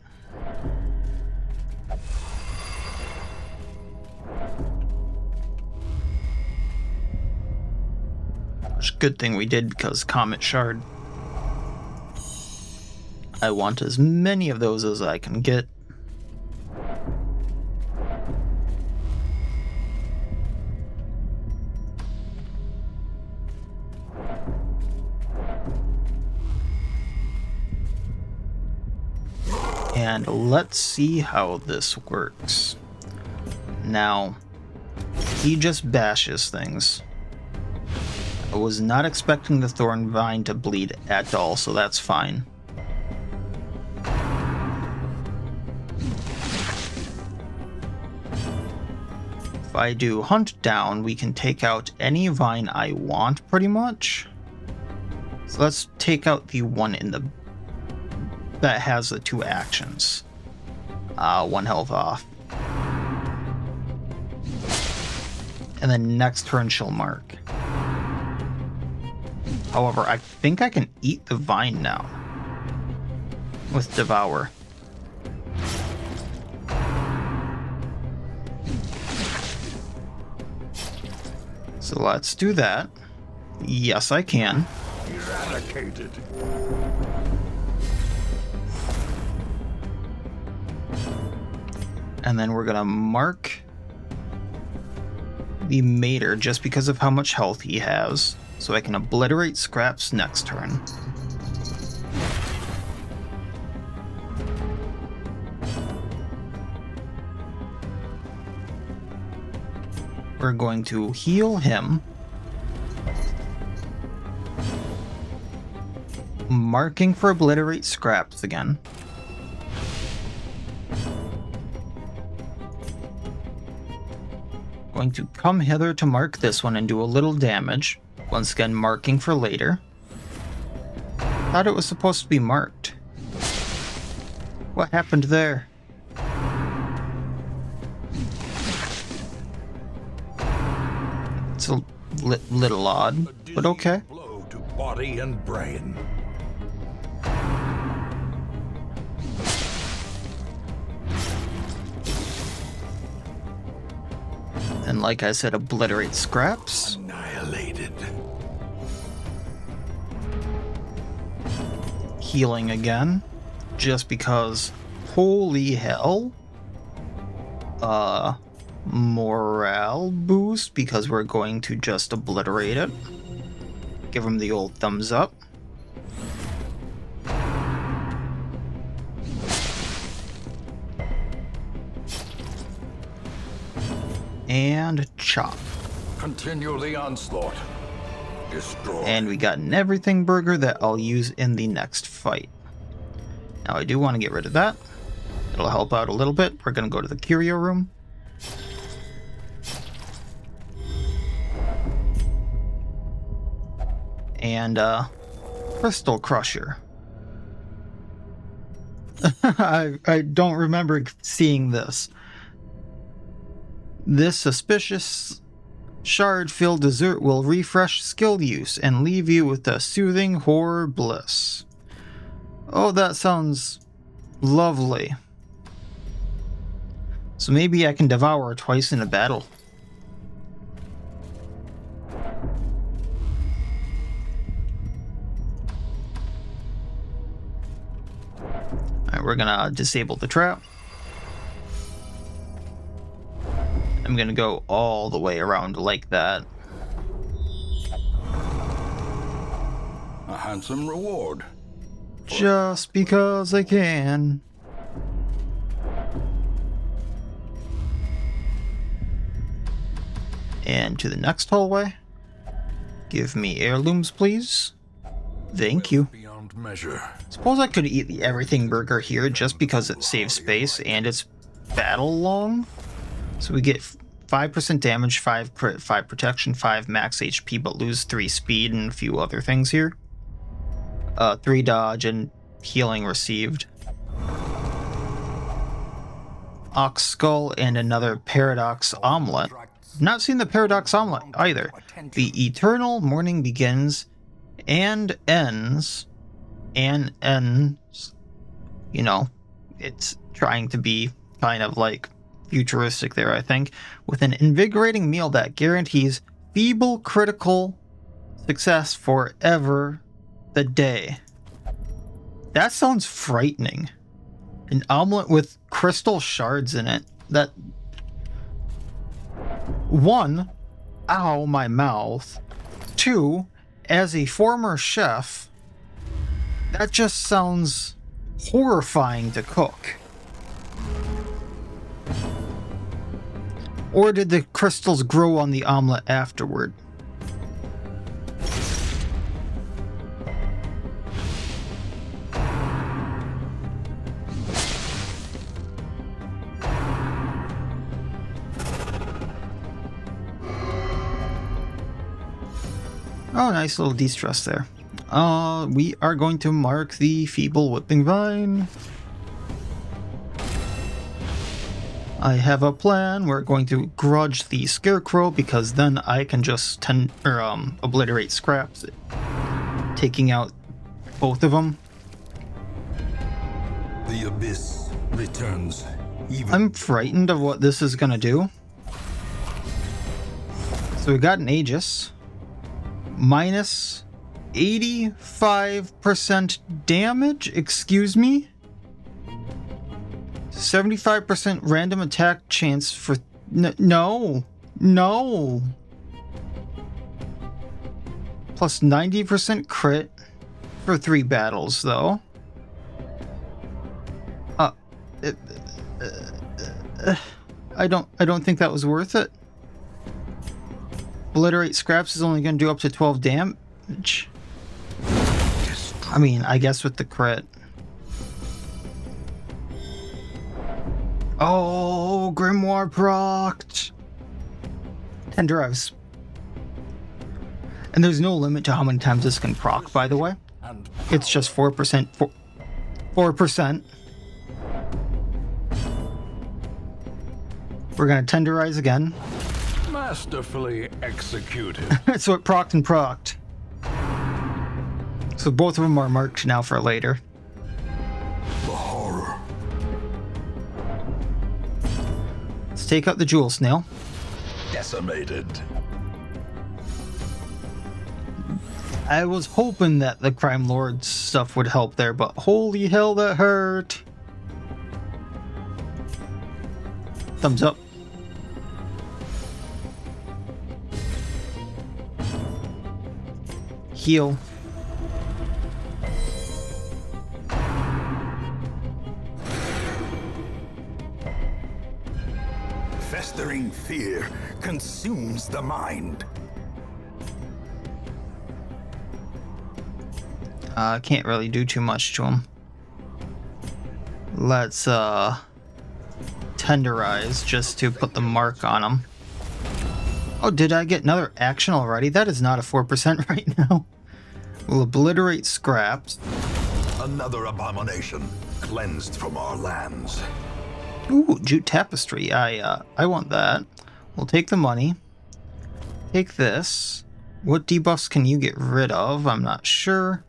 A: Which good thing we did because Comet Shard. I want as many of those as I can get. And let's see how this works. Now, he just bashes things. I was not expecting the Thorn Vine to bleed at all, so that's fine. If I do Hunt Down, we can take out any vine I want, pretty much. So let's take out the one in the that has the 2 actions. 1 health off. And then next turn she'll mark. However, I think I can eat the vine now with Devour. So let's do that. Yes, I can.
B: Eradicated.
A: And then we're gonna mark the Mater just because of how much health he has, so I can obliterate scraps next turn. We're going to heal him. Marking for obliterate scraps again. Going to come hither to mark this one and do a little damage. Once again, marking for later. Thought it was supposed to be marked. What happened there? It's a little odd, but okay.
B: Blow to body and brain.
A: And like I said, obliterate scraps.
B: Annihilated.
A: Healing again, just because. Holy hell. Morale boost, because we're going to just obliterate it. Give him the old thumbs up. And chop.
B: Continue the onslaught. Destroy.
A: And we got an everything burger that I'll use in the next fight. Now I do want to get rid of that. It'll help out a little bit. We're going to go to the curio room. And Crystal Crusher. I don't remember seeing this. This suspicious shard-filled dessert will refresh skill use and leave you with a soothing horror bliss. Oh, that sounds lovely. So maybe I can devour it twice in a battle. Alright, we're gonna disable the trap. I'm gonna go all the way around like that.
B: A handsome reward.
A: Just because I can. And to the next hallway. Give me heirlooms, please. Thank you.
B: Beyond measure.
A: Suppose I could eat the everything burger here just because it saves space and it's battle long. So we get 5% damage, 5 crit, 5 protection, 5 max HP, but lose 3 speed and a few other things here. 3 dodge and healing received. Ox Skull and another Paradox Omelet. Not seen the Paradox Omelet either. The eternal morning begins and ends. And ends. You know, it's trying to be kind of like futuristic there, I think, with an invigorating meal that guarantees feeble critical success forever the day. That sounds frightening. An omelet with crystal shards in it. That... 1, ow, my mouth. 2, as a former chef, that just sounds horrifying to cook. Or did the crystals grow on the omelet afterward? Oh, nice little de-stress there. We are going to mark the feeble whipping vine. I have a plan. We're going to grudge the scarecrow because then I can just obliterate scraps, taking out both of them.
B: The abyss returns. Even
A: I'm frightened of what this is gonna do. So we got an Aegis. Minus 85% damage? Excuse me? 75% random attack chance for... No. No. Plus 90% crit for 3 battles, though. I don't think that was worth it. Obliterate scraps is only going to do up to 12 damage. I mean, I guess with the crit. Oh, Grimoire procced. Tenderize. And there's no limit to how many times this can proc, by the way. It's just 4%. 4%. We're going to tenderize again.
C: Masterfully executed.
A: So it procced and procced. So both of them are marked now for later.
B: The horror.
A: Let's take out the jewel snail.
B: Decimated.
A: I was hoping that the Crime Lord stuff would help there, but holy hell, that hurt. Thumbs up. Heal.
B: Festering fear consumes the mind.
A: Can't really do too much to him. Let's tenderize just to put the mark on him. Oh, did I get another action already? That is not a 4% right now. We'll obliterate scraps.
B: Another abomination cleansed from our lands.
A: Ooh, jute tapestry. I want that. We'll take the money. Take this. What debuffs can you get rid of? I'm not sure.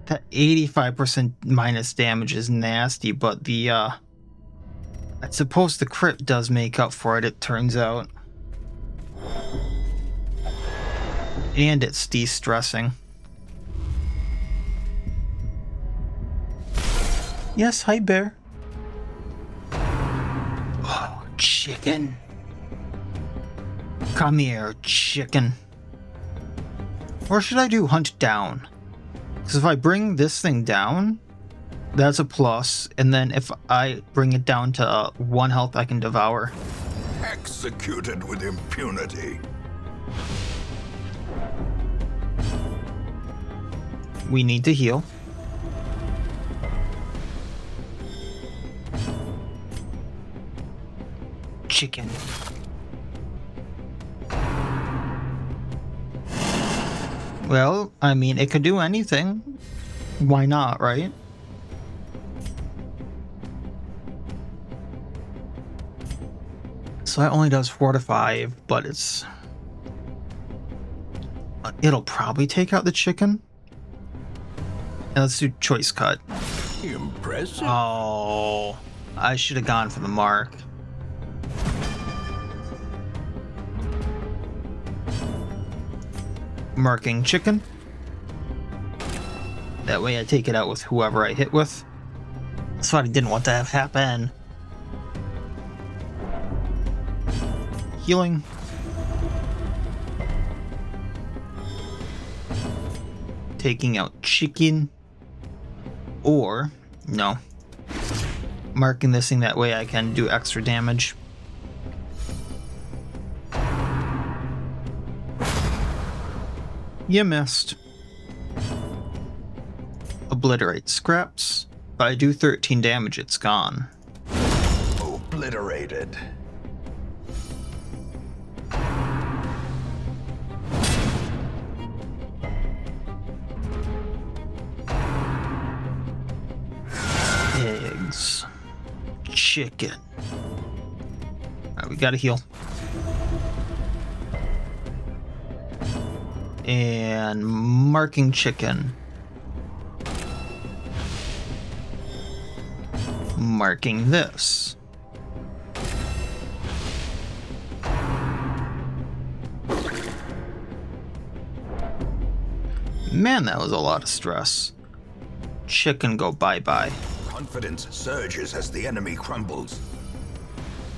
A: That 85% minus damage is nasty, but the I suppose the crit does make up for it turns out. And it's de-stressing. Yes, hi bear. Oh, chicken. Come here, chicken. Or should I do hunt down? Because if I bring this thing down, that's a plus. And then if I bring it down to 1 health, I can devour.
B: Executed with impunity.
A: We need to heal. Chicken. Well, I mean, it could do anything. Why not, right? So that only does 4 to 5, but it's... It'll probably take out the chicken. And let's do choice cut.
C: Impressive.
A: Oh, I should have gone for the mark. Marking chicken. That way I take it out with whoever I hit with. That's what I didn't want to have happen. Healing. Taking out chicken. Or, no. Marking this thing that way I can do extra damage. You missed. Obliterate scraps. If I do 13 damage, it's gone.
B: Obliterated.
A: Eggs. Chicken. Alright, we gotta heal. And marking chicken. Marking this. Man, that was a lot of stress. Chicken go bye-bye.
D: Confidence surges as the enemy crumbles.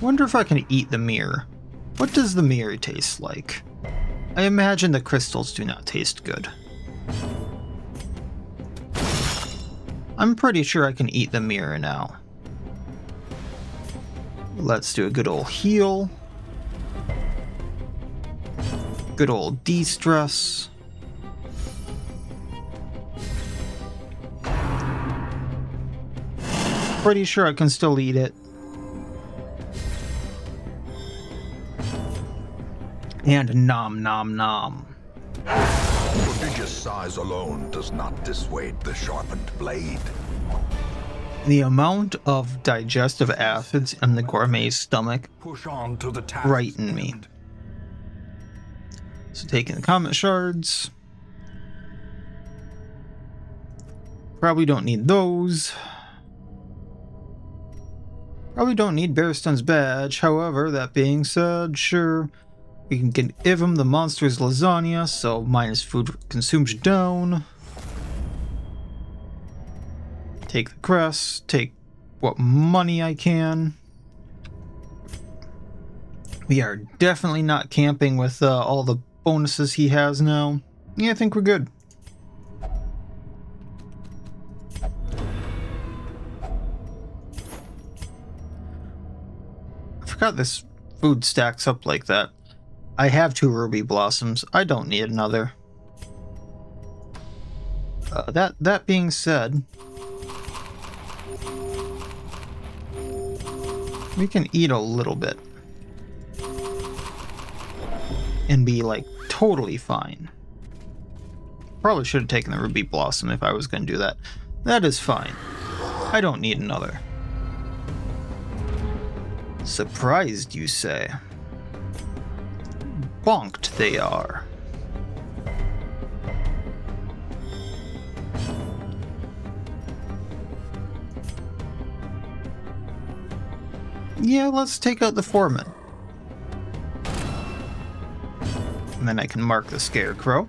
A: Wonder if I can eat the mirror. What does the mirror taste like? I imagine the crystals do not taste good. I'm pretty sure I can eat the mirror now. Let's do a good old heal. Good old de-stress. Pretty sure I can still eat it. And nom nom nom.
D: Prodigious size alone does not dissuade the sharpened blade.
A: The amount of digestive acids in the Gourmet's stomach
C: Push on to the task.
A: frighten me. So taking the comet shards. Probably don't need those. Probably don't need Bearston's badge. However, that being said, sure. We can give him the monster's lasagna, so minus food consumption down. Take the crest, take what money I can. We are definitely not camping with all the bonuses he has now. Yeah, I think we're good. I forgot this food stacks up like that. I have 2 ruby blossoms. I don't need another. That being said, we can eat a little bit and be like totally fine. Probably should have taken the ruby blossom if I was going to do that. That is fine. I don't need another. Surprised, you say? Bonked they are. Yeah, let's take out the foreman. And then I can mark the scarecrow.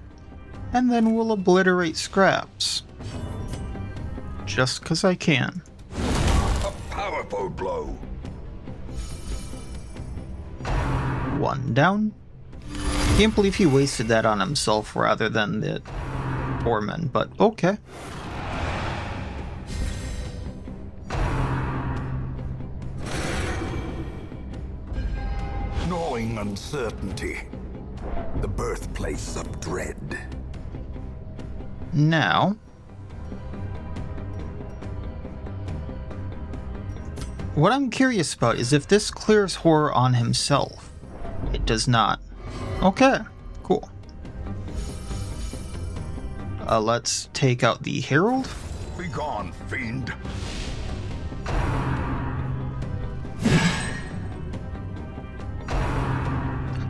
A: And then we'll obliterate scraps. Just 'cause I can.
D: A powerful blow.
A: 1 down. Can't believe he wasted that on himself rather than the foreman, but okay.
D: Gnawing uncertainty. The birthplace of dread.
A: Now, what I'm curious about is if this clears horror on himself. It does not. Okay, cool. Let's take out the Herald.
D: Be gone, fiend.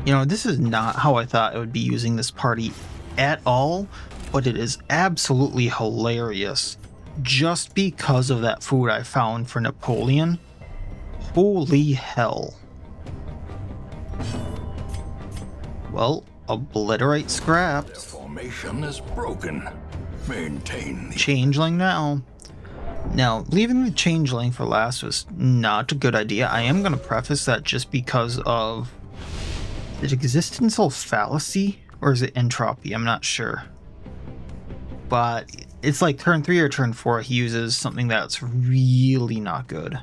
A: You know, this is not how I thought I would be using this party at all, but it is absolutely hilarious just because of that food I found for Napoleon. Holy hell. Well, obliterate scraps.
D: Their formation is broken. Maintain the
A: Changeling now. Now, leaving the changeling for last was not a good idea. I am going to preface that just because of the existential fallacy, or is it entropy? I'm not sure. But it's like turn 3 or turn 4, he uses something that's really not good.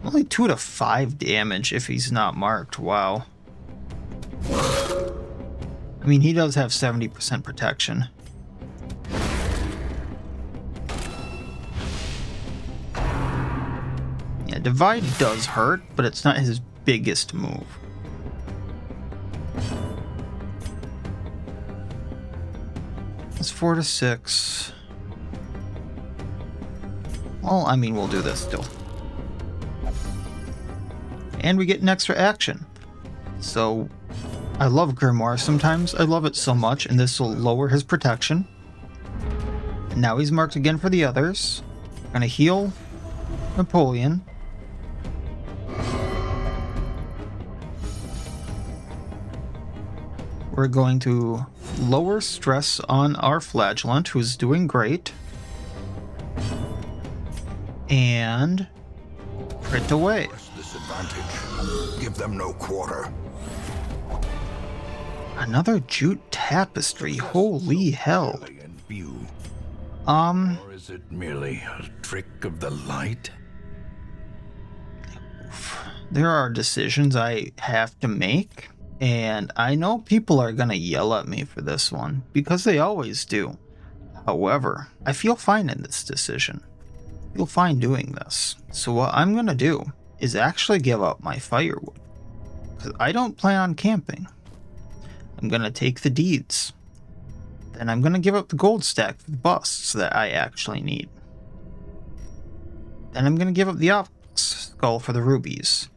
A: Only 2 to 5 damage if he's not marked. Wow. I mean, he does have 70% protection. Yeah, Divide does hurt, but it's not his biggest move. It's 4 to 6. Well, I mean, we'll do this still. And we get an extra action. So, I love Grimoire sometimes. I love it so much, and this will lower his protection. And now he's marked again for the others. Gonna heal Napoleon. We're going to lower stress on our flagellant, who's doing great. And crit away.
D: Press this advantage. Give them no quarter.
A: Another jute tapestry. Holy hell.
C: In view.
A: Um,
C: Or is it merely a trick of the light?
A: there are decisions I have to make, and I know people are gonna yell at me for this one, because they always do. However, I feel fine in this decision. I feel fine doing this. So what I'm gonna do is actually give up my firewood, because I don't plan on camping. I'm gonna take the deeds. Then I'm gonna give up the gold stack for the busts that I actually need. Then I'm gonna give up the ox skull for the rubies.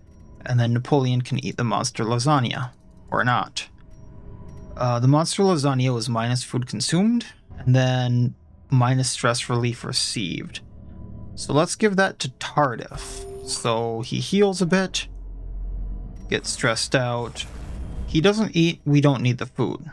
A: And then Napoleon can eat the monster lasagna. Or not. The monster lasagna was minus food consumed, and then minus stress relief received. So let's give that to Tardif. So he heals a bit, gets stressed out. He doesn't eat, we don't need the food.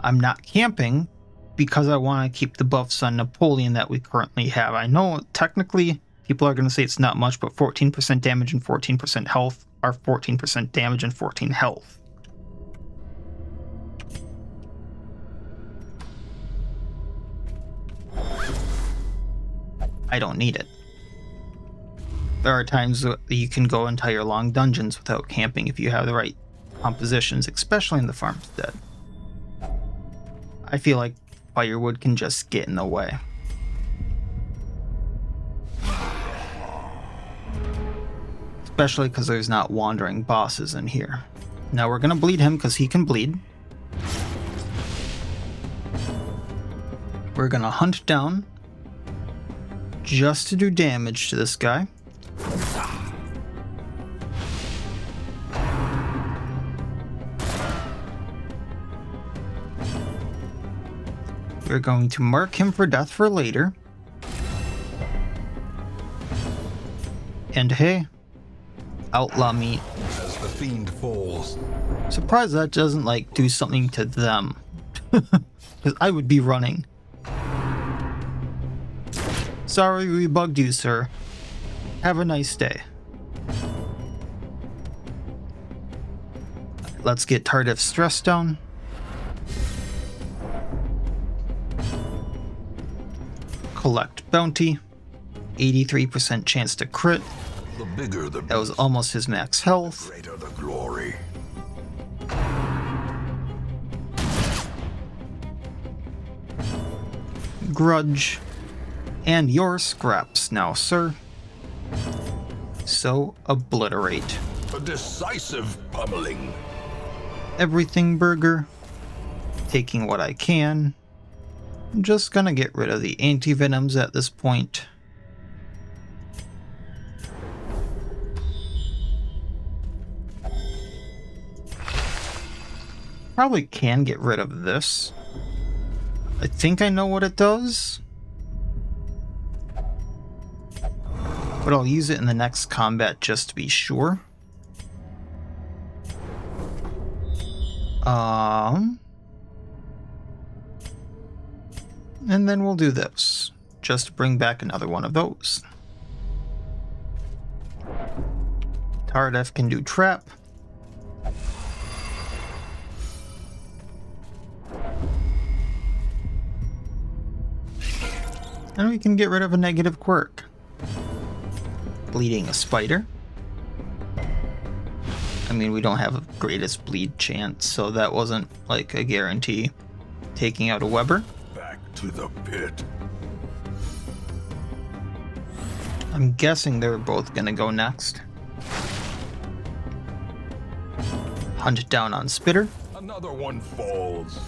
A: I'm not camping because I want to keep the buffs on Napoleon that we currently have. I know technically people are going to say it's not much, but 14% damage and 14% health are 14% damage and 14 health. I don't need it. There are times that you can go entire long dungeons without camping if you have the right compositions, especially in the Farmstead. I feel like firewood can just get in the way. Especially because there's not wandering bosses in here. Now we're gonna bleed him because he can bleed. We're gonna hunt down just to do damage to this guy. We're going to mark him for death for later. And hey, outlaw meat.
D: As the fiend falls,
A: Surprised that doesn't like do something to them. Because I would be running. Sorry we bugged you, sir. Have a nice day. Let's get Tardif's stress down. Collect bounty. 83% chance to crit.
D: the bigger the
A: That was almost his max health.
D: greater the glory.
A: Grudge. And your scraps now, sir. So, obliterate.
C: A decisive pummeling.
A: Everything burger. Taking what I can. I'm just gonna get rid of the anti-venoms at this point. Probably can get rid of this. I think I know what it does. But I'll use it in the next combat just to be sure. And then we'll do this, just to bring back another one of those. Tardif can do trap. And we can get rid of a negative quirk. Bleeding a spider. I mean, we don't have a greatest bleed chance, so that wasn't like a guarantee. Taking out a Weber.
C: Back to the pit.
A: I'm guessing they're both gonna go next. Hunt down on Spitter.
C: Another one falls.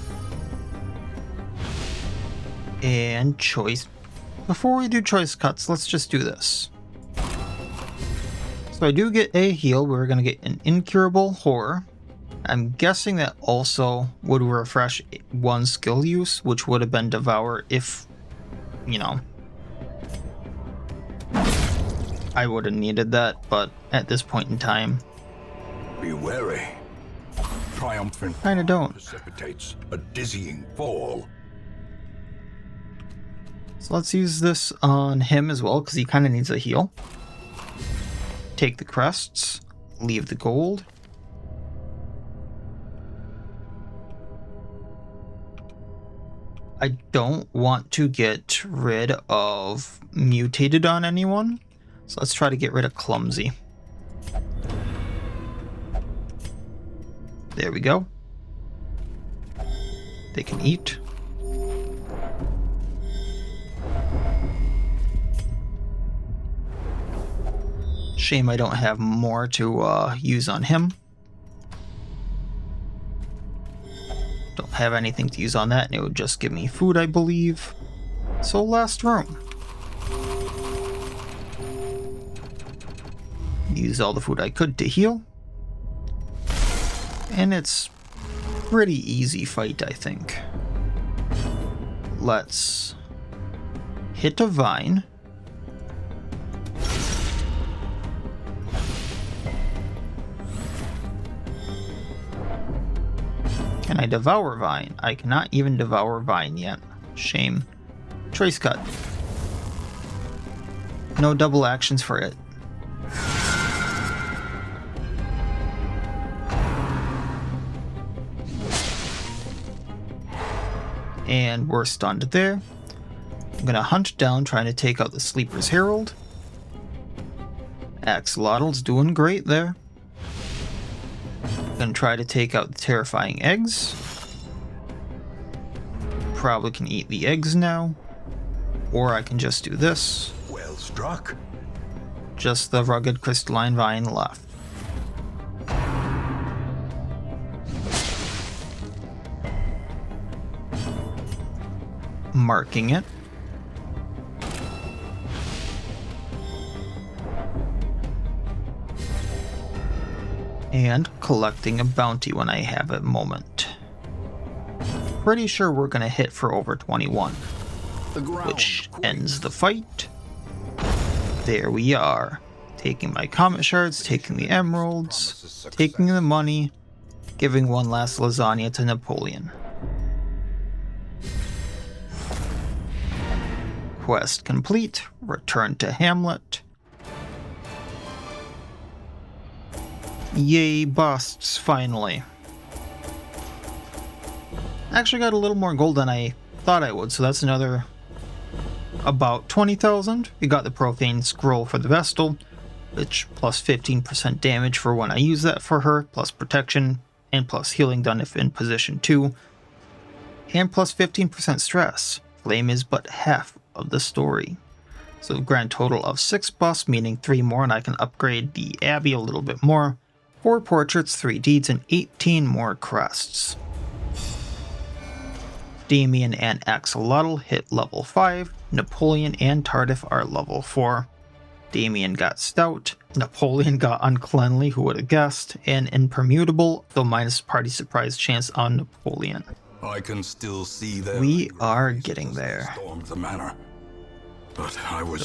A: And choice. Before we do choice cuts, let's just do this. So I do get a heal. We're going to get an incurable horror. I'm guessing that also would refresh one skill use, which would have been devour if, you know, I would have needed that, but at this point in time.
C: Be wary. triumphant
A: Kinda don't.
C: precipitates a dizzying fall.
A: So let's use this on him as well, because he kind of needs a heal. Take the crests, leave the gold. I don't want to get rid of mutated on anyone, so let's try to get rid of clumsy. There we go. They can eat. Shame I don't have more to use on him. Don't have anything to use on that, and it would just give me food, I believe. So last room. Use all the food I could to heal. And it's pretty easy fight, I think. Let's hit a vine. Can I devour vine? I cannot even devour vine yet. Shame. Trace cut. No double actions for it. And we're stunned there. I'm gonna hunt down, trying to take out the Sleeper's Herald. Axolotl's doing great there. Gonna try to take out the Terrifying Eggs. Probably can eat the eggs now. Or I can just do this.
D: Well struck.
A: Just the Rugged Crystalline Vine left. Marking it. And collecting a bounty when I have a moment. Pretty sure we're gonna hit for over 21, which ends the fight. There we are. Taking my comet shards, taking the emeralds, taking the money, giving one last lasagna to Napoleon. Quest complete. Return to Hamlet. Yay, busts, finally. Actually got a little more gold than I thought I would, so that's another about 20,000. We got the profane scroll for the Vestal, which plus 15% damage for when I use that for her, plus protection, and plus healing done if in position 2, and plus 15% stress. Flame is but half of the story. So a grand total of 6 busts, meaning 3 more, and I can upgrade the Abbey a little bit more. 4 portraits, 3 deeds, and 18 more crests. Damien and Axolotl hit level 5. Napoleon and Tardif are level 4. Damien got Stout. Napoleon got Uncleanly, who would have guessed, and Impermutable, though minus party surprise chance on Napoleon.
B: I can still see their
A: We are getting there.
B: stormed the manor. But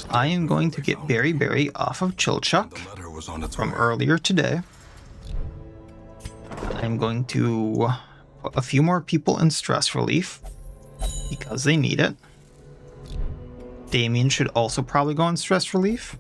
A: I am going to get Berry Berry off of Chilchuck
B: The letter was on its
A: from
B: way.
A: earlier today. I'm going to put a few more people in stress relief because they need it. Damien should also probably go in stress relief.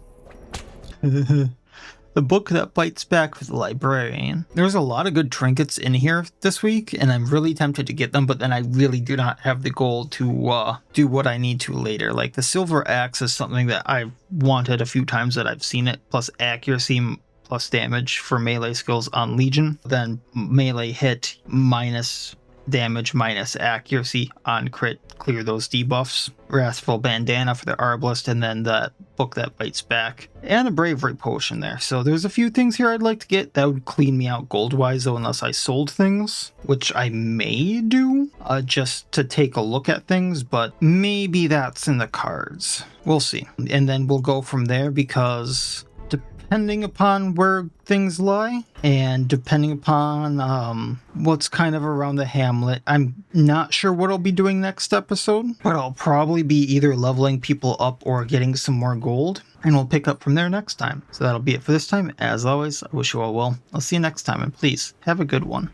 A: The book that bites back for the librarian. There's a lot of good trinkets in here this week, and I'm really tempted to get them, but then I really do not have the goal to do what I need to later. Like the silver axe is something that I've wanted a few times that I've seen it, plus accuracy, plus damage for melee skills on Legion. Then melee hit minus damage minus accuracy on crit, clear those debuffs. Wrathful Bandana for the Arbalist, and then the book that bites back, and a bravery potion there. So there's a few things here I'd like to get that would clean me out gold wise, though, unless I sold things, which I may do just to take a look at things, but maybe that's in the cards. We'll see. And then we'll go from there, because depending upon where things lie and depending upon what's kind of around the hamlet, I'm not sure what I'll be doing next episode, but I'll probably be either leveling people up or getting some more gold, and we'll pick up from there next time. So that'll be it for this time. As always, I wish you all well. I'll see you next time, and please have a good one.